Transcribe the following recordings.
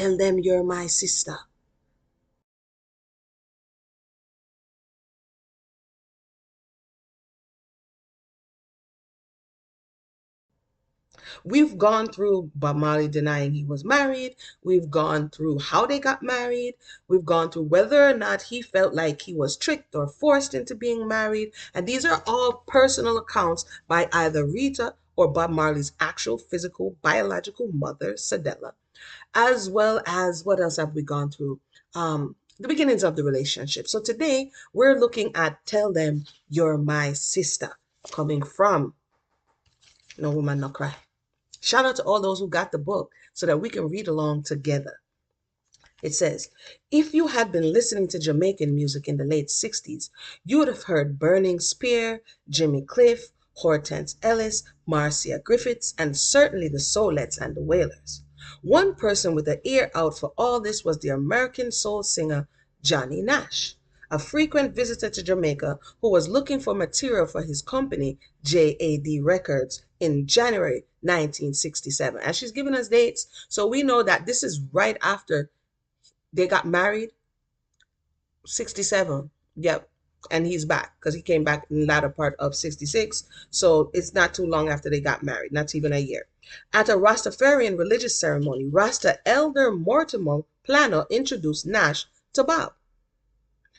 Tell them you're my sister. We've gone through Bob Marley denying he was married. We've gone through how they got married. We've gone through whether or not he felt like he was tricked or forced into being married. And these are all personal accounts by either Rita or Bob Marley's actual physical biological mother, Sadella, as well as what else have we gone through? The beginnings of the relationship. So today we're looking at Tell Them You're My Sister, coming from No Woman No Cry. Shout out to all those who got the book so that we can read along together. It says, if you had been listening to Jamaican music in the late 60s, you would have heard Burning Spear, Jimmy Cliff, Hortense Ellis, Marcia Griffiths, and certainly the Soulettes and the Wailers. One person with an ear out for all this was the American soul singer Johnny Nash, a frequent visitor to Jamaica who was looking for material for his company, JAD Records, in January 1967. And she's giving us dates, so we know that this is right after they got married, 67. Yep. And he's back because he came back in the latter part of 66. So it's not too long after they got married, not even a year. At a Rastafarian religious ceremony, Rasta Elder Mortimer Plano introduced Nash to Bob.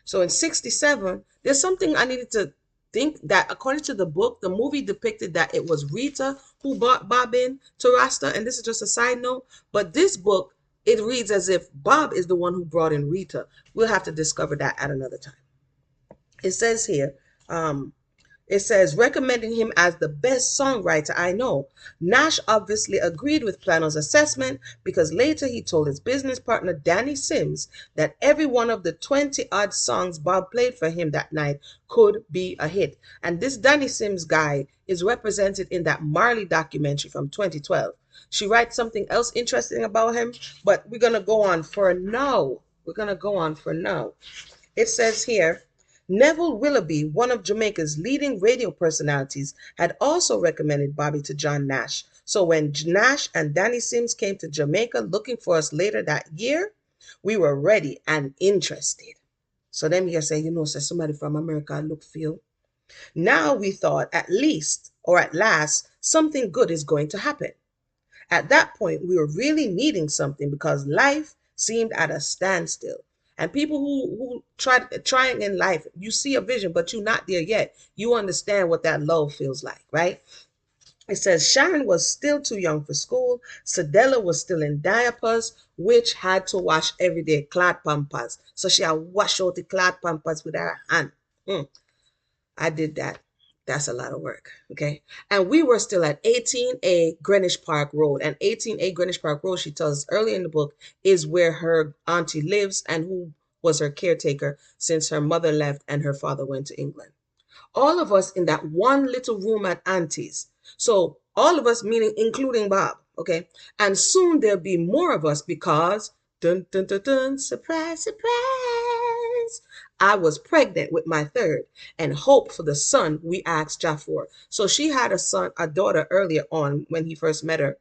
So in 67, there's something I needed to think that according to the book, the movie depicted that it was Rita who brought Bob in to Rasta. And this is just a side note. But this book, it reads as if Bob is the one who brought in Rita. We'll have to discover that at another time. It says here, it says, recommending him as the best songwriter I know. Nash obviously agreed with Plano's assessment because later he told his business partner Danny Sims that every one of the 20-odd songs Bob played for him that night could be a hit. And this Danny Sims guy is represented in that Marley documentary from 2012. She writes something else interesting about him, but we're going to go on for now. It says here, Neville Willoughby, one of Jamaica's leading radio personalities, had also recommended Bobby to John Nash. So when Nash and Danny Sims came to Jamaica looking for us later that year, we were ready and interested. So them here say, say somebody from America look feel. Now we thought at least, or at last, something good is going to happen. At that point, we were really needing something because life seemed at a standstill. And people who trying in life, you see a vision, but you're not there yet. You understand what that lull feels like, right? It says Sharon was still too young for school. Sadella was still in diapers, which had to wash every day, clad pampers. So she had wash out the clad pampers with her hand. I did that. That's a lot of work. Okay. And we were still at 18A Greenwich Park Road. And 18A Greenwich Park Road, she tells us early in the book, is where her auntie lives and who was her caretaker since her mother left and her father went to England. All of us in that one little room at auntie's. So all of us, meaning including Bob. Okay. And soon there'll be more of us because dun dun dun dun, surprise, surprise, I was pregnant with my third and hoped for the son we asked Jah for. So she had a daughter earlier on when he first met her.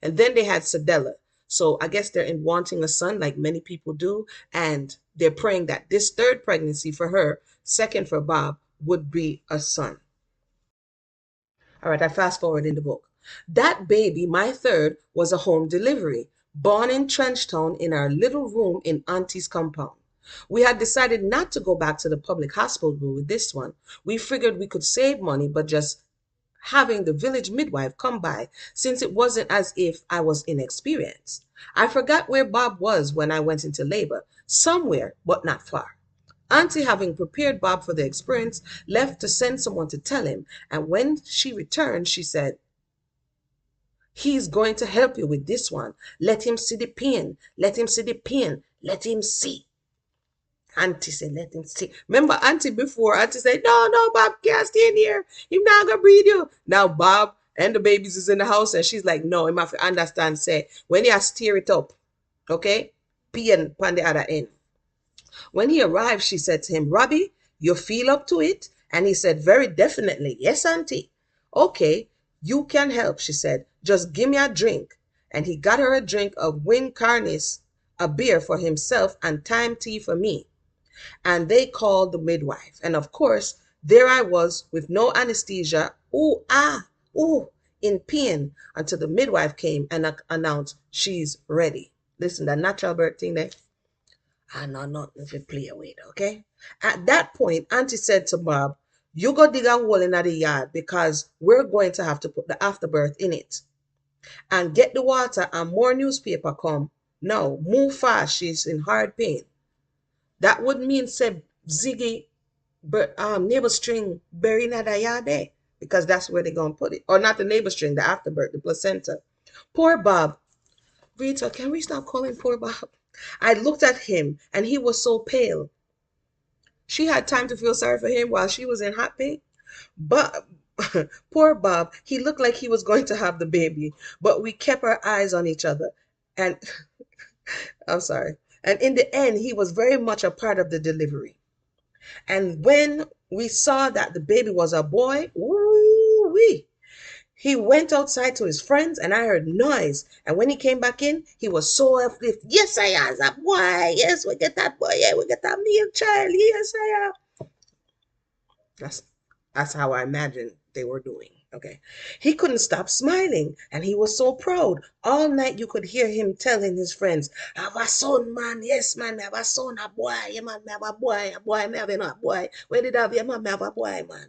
And then they had Sadella. So I guess they're in wanting a son like many people do. And they're praying that this third pregnancy for her, second for Bob, would be a son. All right, I fast forward in the book. That baby, my third, was a home delivery, born in Trenchtown in our little room in Auntie's compound. We had decided not to go back to the public hospital with this one. We figured we could save money, but just having the village midwife come by, since it wasn't as if I was inexperienced. I forgot where Bob was when I went into labor, somewhere, but not far. Auntie, having prepared Bob for the experience, left to send someone to tell him, and when she returned, she said, he's going to help you with this one. Let him see the pain. Let him see the pain. Let him see. Auntie said, let him see. Remember Auntie before? Auntie said, no, Bob can't stay in here. He's not going to breathe you. Now Bob and the babies is in the house and she's like, no, he must understand, say, when you steer it up, okay, pain on the other end. When he arrived, she said to him, Robbie, you feel up to it? And he said, very definitely. Yes, Auntie. Okay, you can help, she said. Just give me a drink. And he got her a drink of wing carnis a beer for himself and time tea for me. And they called the midwife. And of course, there I was with no anesthesia. Ooh, ah, ooh, in pain until the midwife came and announced she's ready. Listen, that natural birth thing there, I know nothing to play with, okay? At that point, Auntie said to Bob, you go dig a hole in the yard because we're going to have to put the afterbirth in it. And get the water and more newspaper come. No, move fast, she's in hard pain. That would mean say Ziggy but neighbor string buried in the yard there because that's where they're gonna put it. Or not the neighbor string, the afterbirth, the placenta. Poor Bob. Rita, can we stop calling poor Bob? I looked at him and he was so pale. She had time to feel sorry for him while she was in hot pain. But poor Bob, he looked like he was going to have the baby, but we kept our eyes on each other. And I'm sorry. And in the end, he was very much a part of the delivery. And when we saw that the baby was a boy, ooh wee, he went outside to his friends and I heard noise. And when he came back in, he was so uplifted. Yes, I am a boy. Yes, we get that boy. Yeah, we get that male child. Yes, I am. That's that's how I imagined they were doing. Okay. He couldn't stop smiling and he was so proud. All night you could hear him telling his friends, I have a son, man. Yes, man, I have a son, a boy. Yeah, man, I have a boy, I have a boy. Where did I have, yeah, man, I have a boy, man.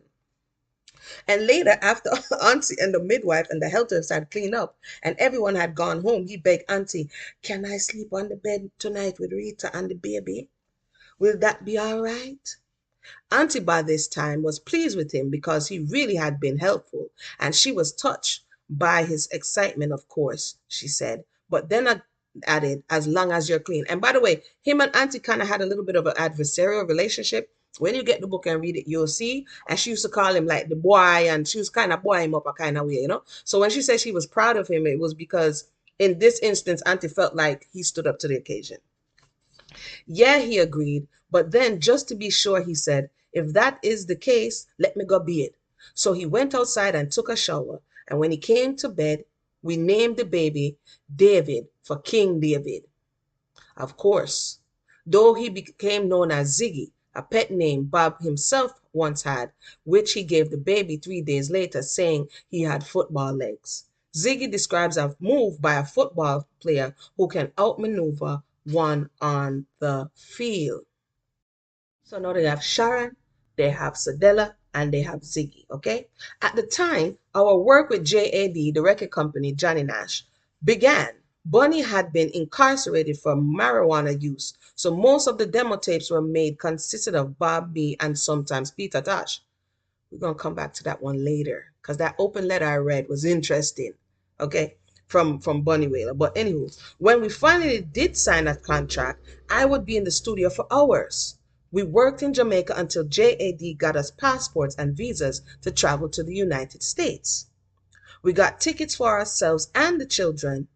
And later, after Auntie and the midwife and the helpers had cleaned up and everyone had gone home, he begged Auntie, can I sleep on the bed tonight with Rita and the baby? Will that be all right? Auntie by this time was pleased with him because he really had been helpful, and she was touched by his excitement, of course, she said. But then I added, as long as you're clean. And by the way, him and Auntie kind of had a little bit of an adversarial relationship. When you get the book and read it, you'll see. And she used to call him like the boy, and she was kind of boy him up a kind of way, you know? So when she said she was proud of him, it was because in this instance, Auntie felt like he stood up to the occasion. Yeah, he agreed, but then just to be sure, he said, if that is the case, let me go be it. So he went outside and took a shower, and when he came to bed, we named the baby David for King David. Of course, though he became known as Ziggy, a pet name Bob himself once had, which he gave the baby 3 days later, saying he had football legs. Ziggy describes a move by a football player who can outmaneuver one on the field. So now they have Sharon, they have Sadella, and they have Ziggy, okay? At the time, our work with JAD, the record company, Johnny Nash, began. Bunny had been incarcerated for marijuana use, so most of the demo tapes were made consisted of Bob, me, and sometimes Peter Tosh. We're going to come back to that one later because that open letter I read was interesting, okay, from Bunny Wailer. But anywho, when we finally did sign that contract, I would be in the studio for hours. We worked in Jamaica until JAD got us passports and visas to travel to the United States. We got tickets for ourselves and the children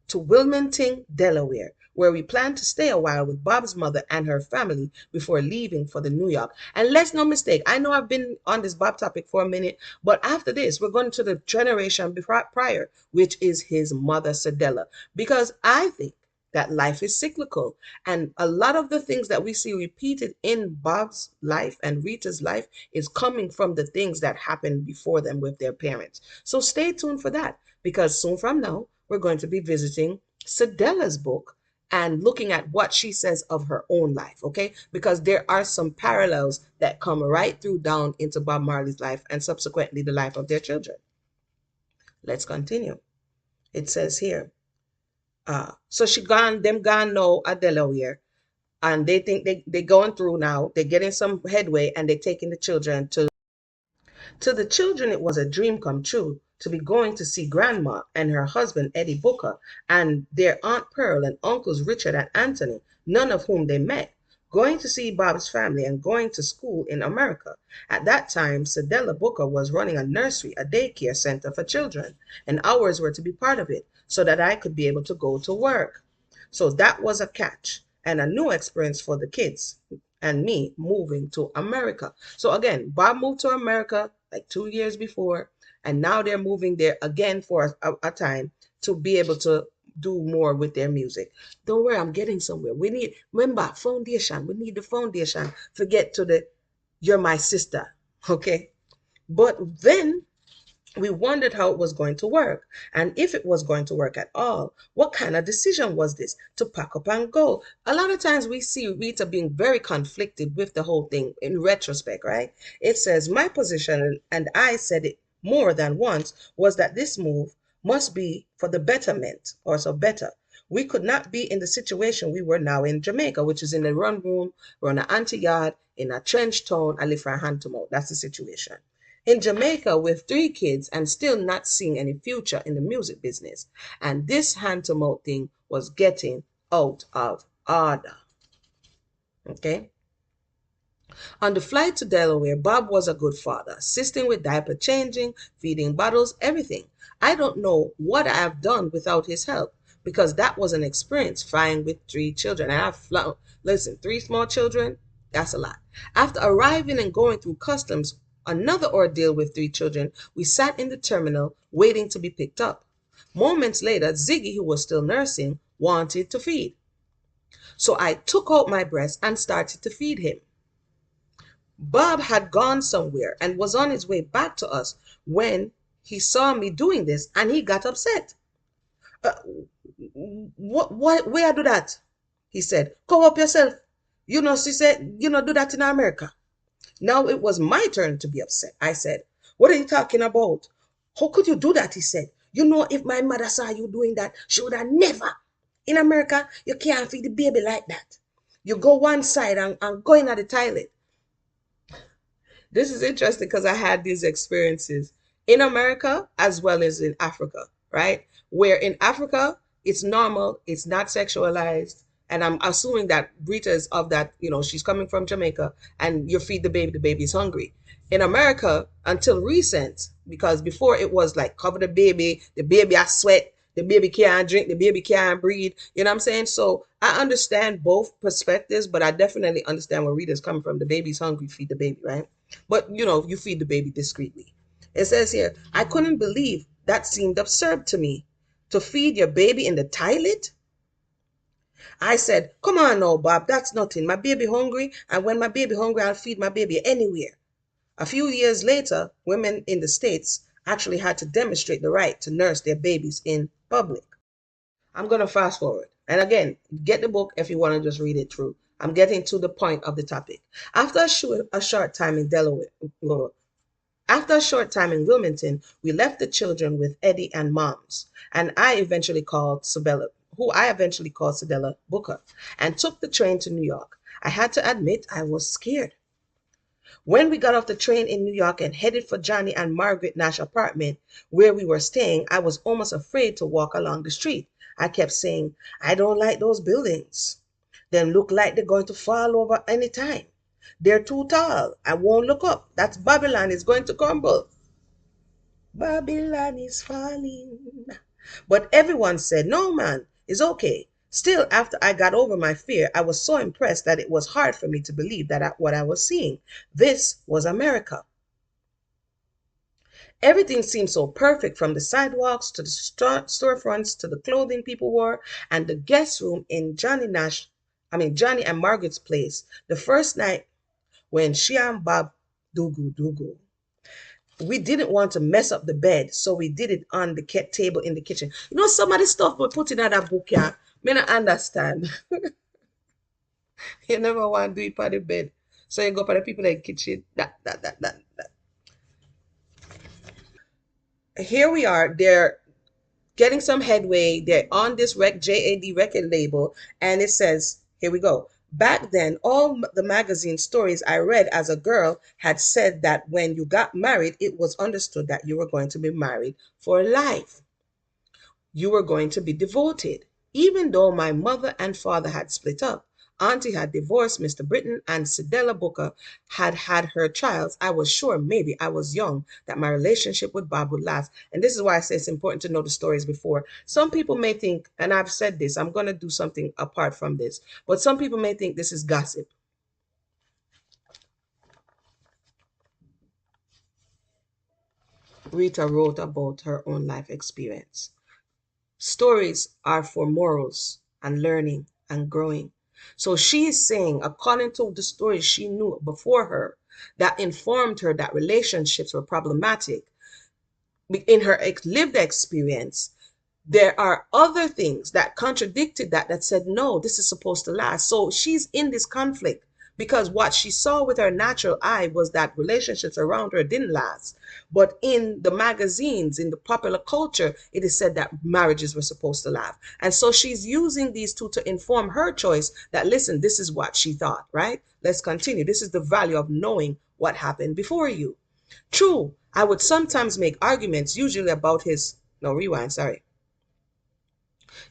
to Wilmington, Delaware, where we planned to stay a while with Bob's mother and her family before leaving for the New York. And let's no mistake, I know I've been on this Bob topic for a minute, but after this, we're going to the generation prior, which is his mother, Sadella, because I think that life is cyclical. And a lot of the things that we see repeated in Bob's life and Rita's life is coming from the things that happened before them with their parents. So stay tuned for that, because soon from now, we're going to be visiting Sadella's book and looking at what she says of her own life, okay? Because there are some parallels that come right through down into Bob Marley's life and subsequently the life of their children. Let's continue. It says here, so them gone now at Delaware, and they think they're going through now, they're getting some headway, and they're taking the children to the children, it was a dream come true to be going to see Grandma and her husband Eddie Booker and their Aunt Pearl and uncles Richard and Anthony, none of whom they met, going to see Bob's family and going to school in America. At that time, Sadella Booker was running a nursery, a daycare center for children, and ours were to be part of it so that I could be able to go to work. So that was a catch and a new experience for the kids and me moving to America. So again, Bob moved to America like 2 years before, and now they're moving there again for a time to be able to do more with their music. Don't worry, I'm getting somewhere. We need, remember, foundation. We need the foundation. Forget to the, you're my sister. Okay. But then we wondered how it was going to work and if it was going to work at all. What kind of decision was this to pack up and go? A lot of times we see Rita being very conflicted with the whole thing in retrospect, right? It says, my position, and I said it more than once, was that this move must be for the betterment, or so better. We could not be in the situation we were now in Jamaica, which is in a run room, we're on an anti yard, in a trench town, and live for a hand to mouth. That's the situation in Jamaica with three kids and still not seeing any future in the music business. And this hand to mouth thing was getting out of order. Okay. On the flight to Delaware, Bob was a good father, assisting with diaper changing, feeding bottles, everything. I don't know what I have done without his help because that was an experience flying with three children. And I've flown, listen, three small children, that's a lot. After arriving and going through customs, another ordeal with three children, we sat in the terminal waiting to be picked up. Moments later, Ziggy, who was still nursing, wanted to feed. So I took out my breast and started to feed him. Bob had gone somewhere and was on his way back to us when he saw me doing this and he got upset. Uh, what, where I do that? He said, go up yourself. You know, she said, you know, do that in America. Now it was my turn to be upset. I said, what are you talking about? How could you do that? He said, you know, if my mother saw you doing that, she would have never. In America, you can't feed the baby like that. You go one side and go in at the toilet. This is interesting because I had these experiences in America as well as in Africa, right? Where in Africa, it's normal, it's not sexualized. And I'm assuming that Rita is of that, you know, she's coming from Jamaica and you feed the baby's hungry. In America, until recent, because before it was like cover the baby I sweat, the baby can't drink, the baby can't breathe. You know what I'm saying? So I understand both perspectives, but I definitely understand where Rita's coming from. The baby's hungry, feed the baby, right? But you know, you feed the baby discreetly. It says here, I couldn't believe that seemed absurd to me. To feed your baby in the toilet? I said, come on now, Bob, that's nothing. My baby hungry, and when my baby hungry, I'll feed my baby anywhere. A few years later, women in the States actually had to demonstrate the right to nurse their babies in public. I'm going to fast forward. And again, get the book if you want to just read it through. I'm getting to the point of the topic. After a short time in Delaware, after a short time in Wilmington, we left the children with Eddie and Moms, and who I eventually called Sabella Booker, and took the train to New York. I had to admit I was scared. When we got off the train in New York and headed for Johnny and Margaret Nash apartment where we were staying, I was almost afraid to walk along the street. I kept saying, I don't like those buildings. They look like they're going to fall over any time. They're too tall. I won't look up. That's Babylon is going to crumble. Babylon is falling. But everyone said, no, man, it's okay. Still, after I got over my fear, I was so impressed that it was hard for me to believe that what I was seeing. This was America. Everything seemed so perfect from the sidewalks to the storefronts to the clothing people wore and the guest room in Johnny and Margaret's place. The first night when she and Bob Dugu we didn't want to mess up the bed, so we did it on the table in the kitchen. You know, some of the stuff we put in that book, yeah, me not understand. You never want to do it on the bed. So you go for the people in the kitchen. That. Here we are. They're getting some headway. They're on this JAD record label, and it says, here we go. Back then, all the magazine stories I read as a girl had said that when you got married, it was understood that you were going to be married for life. You were going to be devoted. Even though my mother and father had split up, Auntie had divorced Mr. Britton, and Cedella Booker had had her child, I was sure, maybe I was young, that my relationship with Bob would last. And this is why I say it's important to know the stories before. Some people may think, and I've said this, I'm going to do something apart from this, but some people may think this is gossip. Rita wrote about her own life experience. Stories are for morals and learning and growing. So she is saying, according to the stories she knew before her, that informed her that relationships were problematic in her lived experience, there are other things that contradicted that said no, this is supposed to last. So she's in this conflict because what she saw with her natural eye was that relationships around her didn't last, but in the magazines, in the popular culture, it is said that marriages were supposed to last. And so she's using these two to inform her choice that, listen, this is what she thought, right? Let's continue. This is the value of knowing what happened before you. True, I would sometimes make arguments, usually about his, no, rewind, sorry.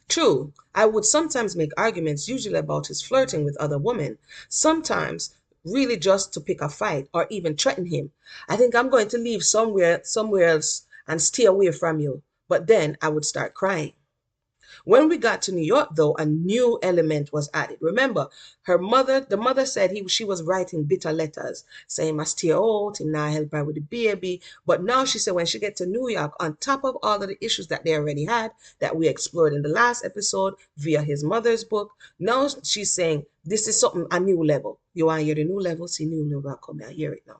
True, I would sometimes make arguments, usually about his flirting with other women, sometimes really just to pick a fight or even threaten him. I think I'm going to leave somewhere else and stay away from you. But then I would start crying. When we got to New York, though, a new element was added. Remember, the mother said she was writing bitter letters, saying, must stay out, him not help her with the baby. But now she said when she get to New York, on top of all of the issues that they already had, that we explored in the last episode via his mother's book, now she's saying, this is something, a new level. You want to hear the new level? See, new level, come here, hear it now.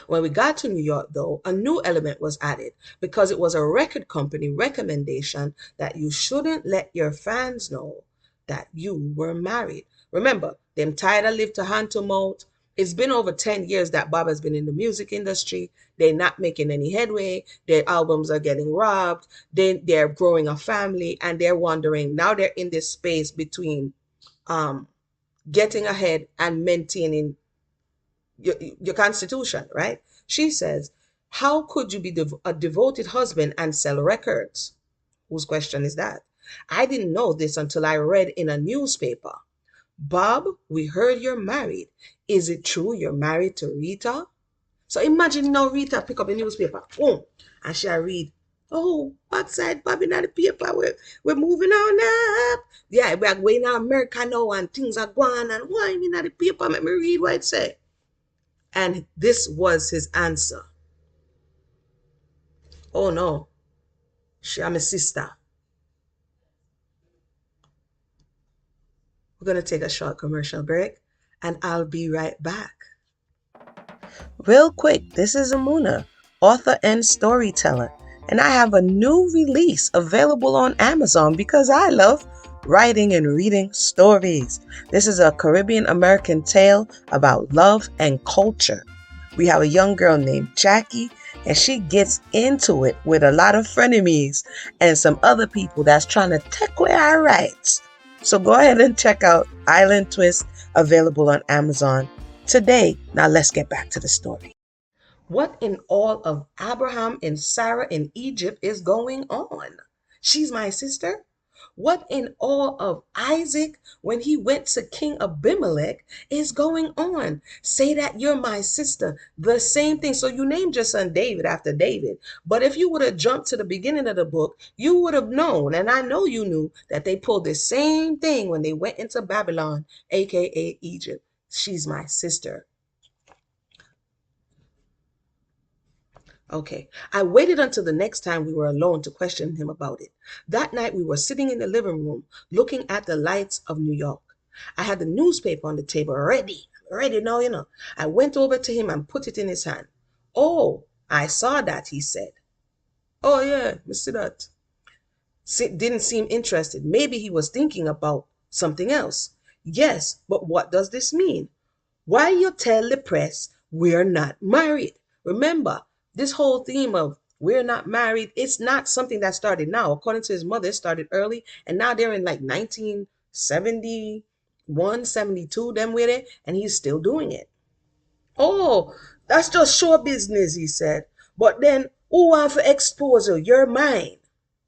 When we got to New York, though, a new element was added because it was a record company recommendation that you shouldn't let your fans know that you were married. Remember, them tired of live to hand to mouth. It's been over 10 years that Bob has been in the music industry. They're not making any headway. Their albums are getting robbed. They're growing a family and they're wondering. Now they're in this space between getting ahead and maintaining your constitution, right? She says, how could you be a devoted husband and sell records? Whose question is that? I didn't know this until I read in a newspaper. Bob, we heard you're married. Is it true you're married to Rita? So imagine now Rita pick up the newspaper, boom, and she'll read, oh, backside Bob in the paper, we're moving on up. Yeah, we're going to America now and things are going and why in the paper, let me read what it say. And this was his answer. Oh no, she am a sister. We're going to take a short commercial break and I'll be right back. Real quick, this is Amuna, author and storyteller, and I have a new release available on Amazon because I love writing and reading stories. This is a Caribbean American tale about love and culture. We have a young girl named Jackie, and she gets into it with a lot of frenemies and some other people that's trying to take away our rights. So go ahead and check out Island Twist, available on Amazon today. Now let's get back to the story. What in all of Abraham and Sarah in Egypt is going on? She's my sister? What in all of Isaac when he went to King Abimelech is going on? Say that you're my sister. The same thing. So you named your son David after David. But if you would have jumped to the beginning of the book, you would have known, and I know you knew, that they pulled the same thing when they went into Babylon, aka Egypt. She's my sister. Okay, I waited until the next time we were alone to question him about it. That night we were sitting in the living room looking at the lights of New York. I had the newspaper on the table ready now. I went over to him and put it in his hand. Oh, I saw that, he said. Oh yeah, I see that. Didn't seem interested. Maybe he was thinking about something else. Yes, but what does this mean? Why you tell the press we're not married? Remember, this whole theme of we're not married, it's not something that started now. According to his mother, it started early, and now they're in like 1971, 72, them with it, and he's still doing it. Oh, that's just show business, he said. But then, who want to expose you? You're mine.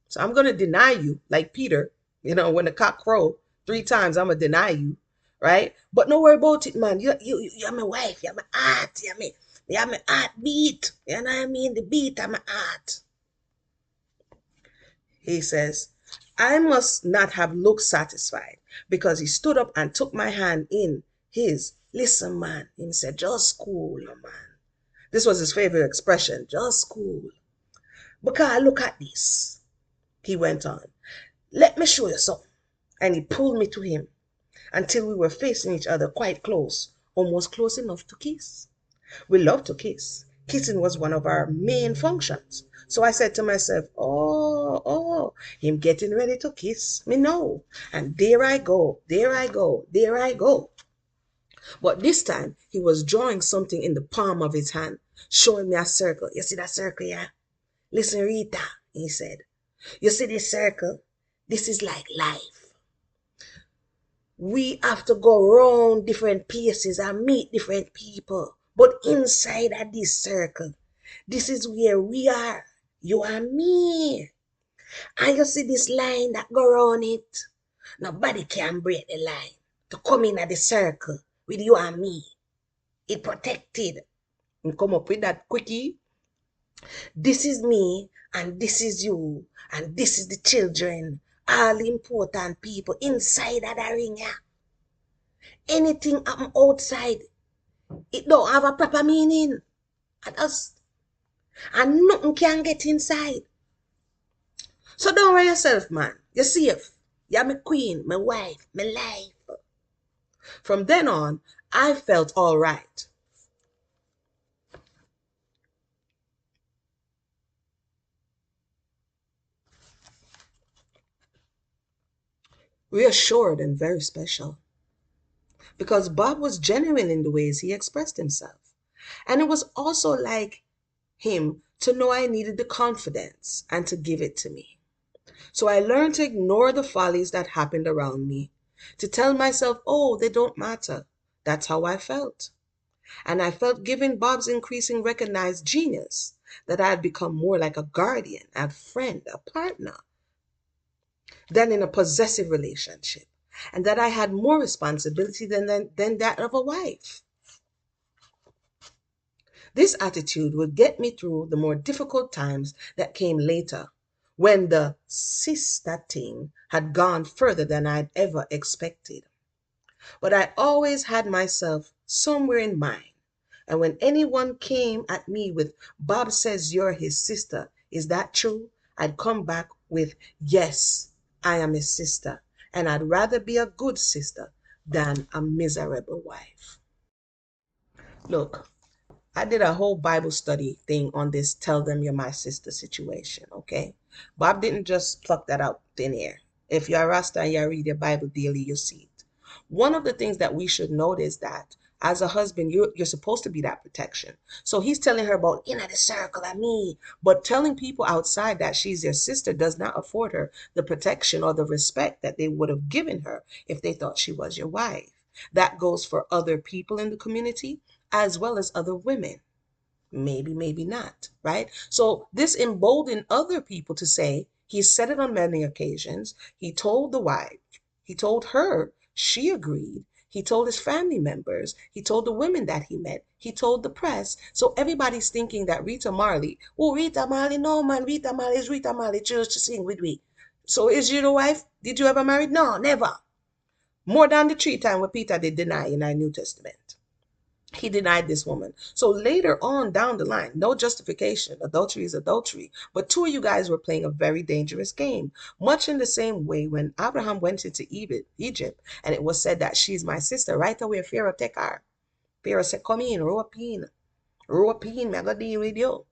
So I'm going to deny you, like Peter, when the cock crow 3 times, I'm going to deny you, right? But don't worry about it, man. You're my wife. You're my heart. You're my heartbeat. You know what I mean? The beat of my heart. He says, I must not have looked satisfied because he stood up and took my hand in his. Listen, man. He said, just cool, man. This was his favorite expression. Just cool. Because look at this. He went on, let me show you something. And he pulled me to him until we were facing each other quite close, almost close enough to kiss. We loved to kiss. Kissing was one of our main functions. So I said to myself, oh, him getting ready to kiss me now. And there I go, there I go, there I go. But this time he was drawing something in the palm of his hand, showing me a circle. You see that circle, yeah? Listen, Rita, he said. You see this circle? This is like life. We have to go around different places and meet different people. But inside of this circle, this is where we are. You and me. And you see this line that go around it? Nobody can break the line to come in at the circle with you and me. It protected. And come up with that quickie. This is me and this is you and this is the children. All important people inside of the ring. Anything happen outside, it don't have a proper meaning. And nothing can get inside. So don't worry yourself, man. You're safe. You're my queen, my wife, my life. From then on, I felt all right. Reassured and very special. Because Bob was genuine in the ways he expressed himself. And it was also like him to know I needed the confidence and to give it to me. So I learned to ignore the follies that happened around me, to tell myself, oh, they don't matter. That's how I felt. And I felt, given Bob's increasing recognized genius, that I had become more like a guardian, a friend, a partner, than in a possessive relationship, and that I had more responsibility than that of a wife. This attitude would get me through the more difficult times that came later, when the sister thing had gone further than I'd ever expected. But I always had myself somewhere in mind. And when anyone came at me with, Bob says you're his sister, is that true? I'd come back with, yes, I am his sister. And I'd rather be a good sister than a miserable wife. Look, I did a whole Bible study thing on this tell them you're my sister situation, okay? Bob didn't just pluck that out thin air. If you're a Rasta and you read your Bible daily, you see it. One of the things that we should note is that as a husband, you're supposed to be that protection. So he's telling her about inner the circle of me, but telling people outside that she's their sister does not afford her the protection or the respect that they would have given her if they thought she was your wife. That goes for other people in the community as well as other women. Maybe, maybe not, right? So this emboldened other people to say, he said it on many occasions. He told the wife, he told her, she agreed. He told his family members. He told the women that he met. He told the press. So everybody's thinking that Rita Marley, oh, Rita Marley, no man, Rita Marley is Rita Marley, chose to sing with me. So is you the wife? Did you ever marry? No, never. More than the 3 times what Peter did deny in our New Testament. He denied this woman. So later on down the line, no justification. Adultery is adultery. But two of you guys were playing a very dangerous game. Much in the same way when Abraham went into Egypt, and it was said that she's my sister, right away Pharaoh take her. Pharaoh said, come in, rope in, me I gotta deal with you.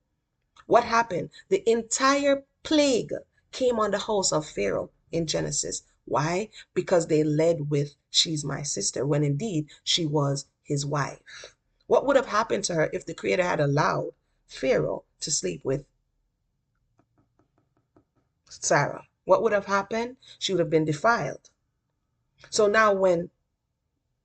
What happened? The entire plague came on the house of Pharaoh in Genesis. Why? Because they led with, she's my sister, when indeed she was his wife. What would have happened to her if the Creator had allowed Pharaoh to sleep with Sarah? What would have happened? She would have been defiled. So now when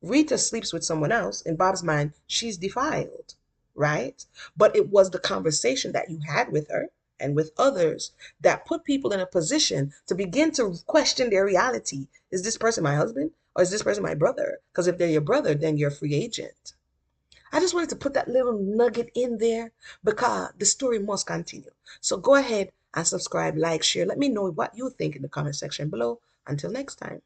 Rita sleeps with someone else, in Bob's mind, she's defiled, right? But it was the conversation that you had with her and with others that put people in a position to begin to question their reality. Is this person my husband? Or is this person my brother? Because if they're your brother, then you're a free agent. I just wanted to put that little nugget in there because the story must continue. So go ahead and subscribe, like, share. Let me know what you think in the comment section below. Until next time.